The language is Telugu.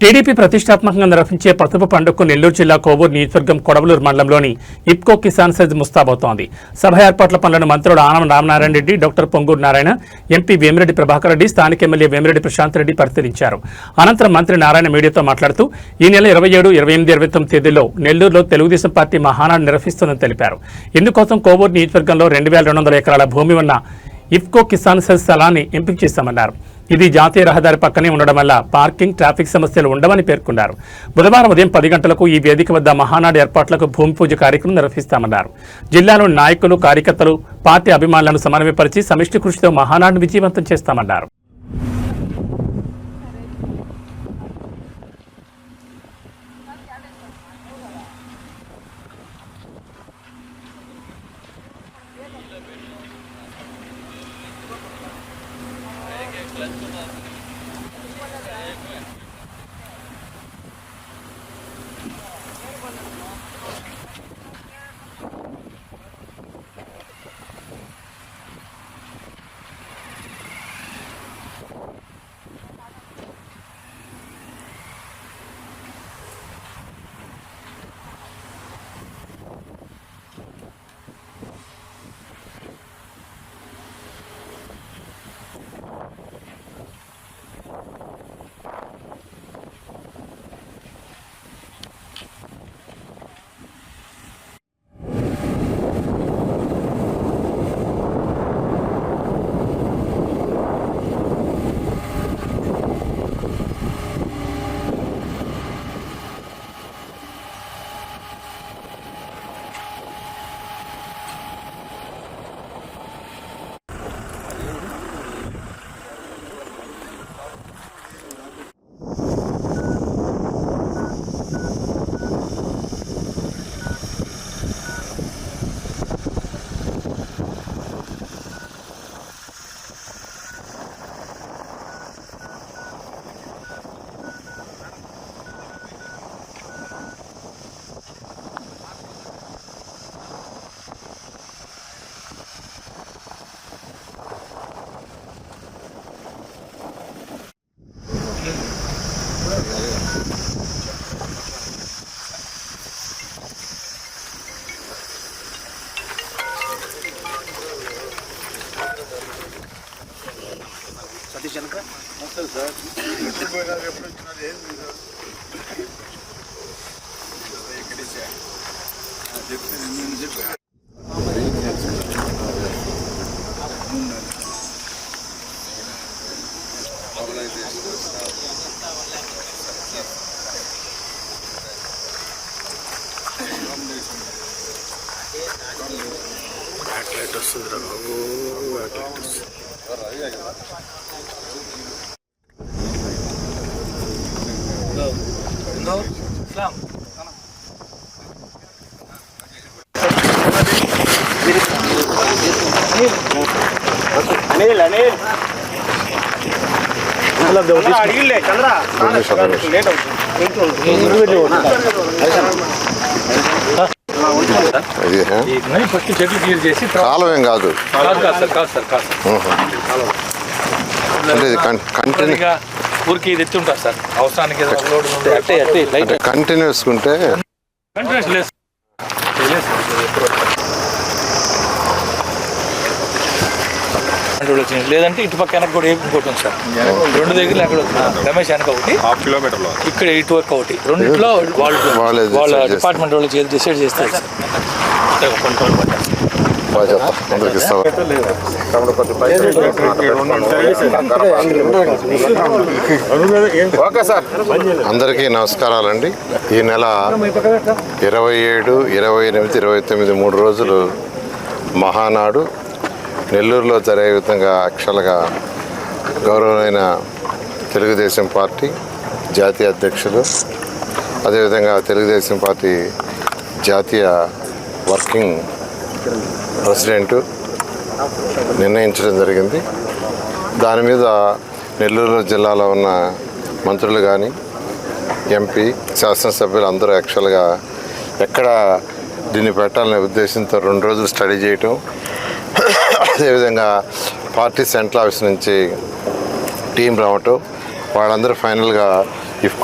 టీడీపీ ప్రతిష్టాత్మకంగా నిర్వహించే ప్రతిభ పండుగకు నెల్లూరు జిల్లా కోవూరు నియోజకవర్గం కొడవలూరు మండలంలోని ఇఫ్కో కిసాన్ సైజ్ ముస్తాబవుతోంది. సభ ఏర్పాట్ల పనులను మంత్రులు ఆనం రామనారాయణ రెడ్డి, డాక్టర్ పొంగూరు నారాయణ, ఎంపీ వేమిరెడ్డి ప్రభాకర్ రెడ్డి, స్థానిక ఎమ్మెల్యే వేమిరెడ్డి ప్రశాంత్ రెడ్డి పరిశీలించారు. అనంతరం మంత్రి నారాయణ మీడియాతో మాట్లాడుతూ ఈ నెల 27, 28, 29 తేదీల్లో నెల్లూరులో తెలుగుదేశం పార్టీ మహానాడు నిర్వహిస్తుందని తెలిపారు. ఇందుకోసం కోవూరు నియోజకవర్గంలో 2200 ఎకరాల భూమి ఉన్న ఇఫ్కో కిసాన్ సైజ్ స్థలాన్ని ఎంపిక చేశామన్నారు. ఇది జాతీయ రహదారి పక్కనే ఉండడం వల్ల పార్కింగ్, ట్రాఫిక్ సమస్యలు ఉండవని పేర్కొన్నారు. బుధవారం ఉదయం 10 గంటలకు ఈ వేదిక వద్ద మహానాడు ఏర్పాట్లకు భూమి పూజ కార్యక్రమం నిర్వహిస్తామన్నారు. జిల్లాలోని నాయకులు, కార్యకర్తలు, పార్టీ అభిమానులను సమన్వయపరిచి సమిష్టి కృషితో మహానాడును విజయవంతం చేస్తామన్నారు. ఫస్ట్ చెట్లు క్లియర్ చేసి కాలం ఏం కాదు ఊరికి ఇది ఎత్తి ఉంటారు సార్. అవసరానికి కంటిన్యూస్ ఉంటే లేదంటే ఇటు పక్క వెనక కూడా ఇంకోటి ఉంది సార్. 2 దగ్గర అక్కడ రమేష్ వెనక ఒకటి, 1/2 కిలోమీటర్లో ఇక్కడ ఇటు వరకు ఒకటి, రెండింటిలో వాళ్ళ డిపార్ట్మెంట్ వాళ్ళు డిసైడ్ చేస్తారు సార్. అందరికీ నమస్కారాలండి. ఈ నెల 27, 28, 29 3 రోజులు మహానాడు నెల్లూరులో జరిగే విధంగా యాక్చువల్గా గౌరవమైన తెలుగుదేశం పార్టీ జాతీయ అధ్యక్షులు, అదేవిధంగా తెలుగుదేశం పార్టీ జాతీయ వర్కింగ్ ప్రెసిడెంటు నిర్ణయించడం జరిగింది. దాని మీద నెల్లూరు జిల్లాలో ఉన్న మంత్రులు కానీ, ఎంపీ, శాసనసభ్యులు అందరూ యాక్చువల్గా ఎక్కడ దీన్ని పెట్టాలనే ఉద్దేశంతో 2 రోజులు స్టడీ చేయటం, అదేవిధంగా పార్టీ సెంట్రల్ ఆఫీస్ నుంచి టీం రావటం, వాళ్ళందరూ ఫైనల్గా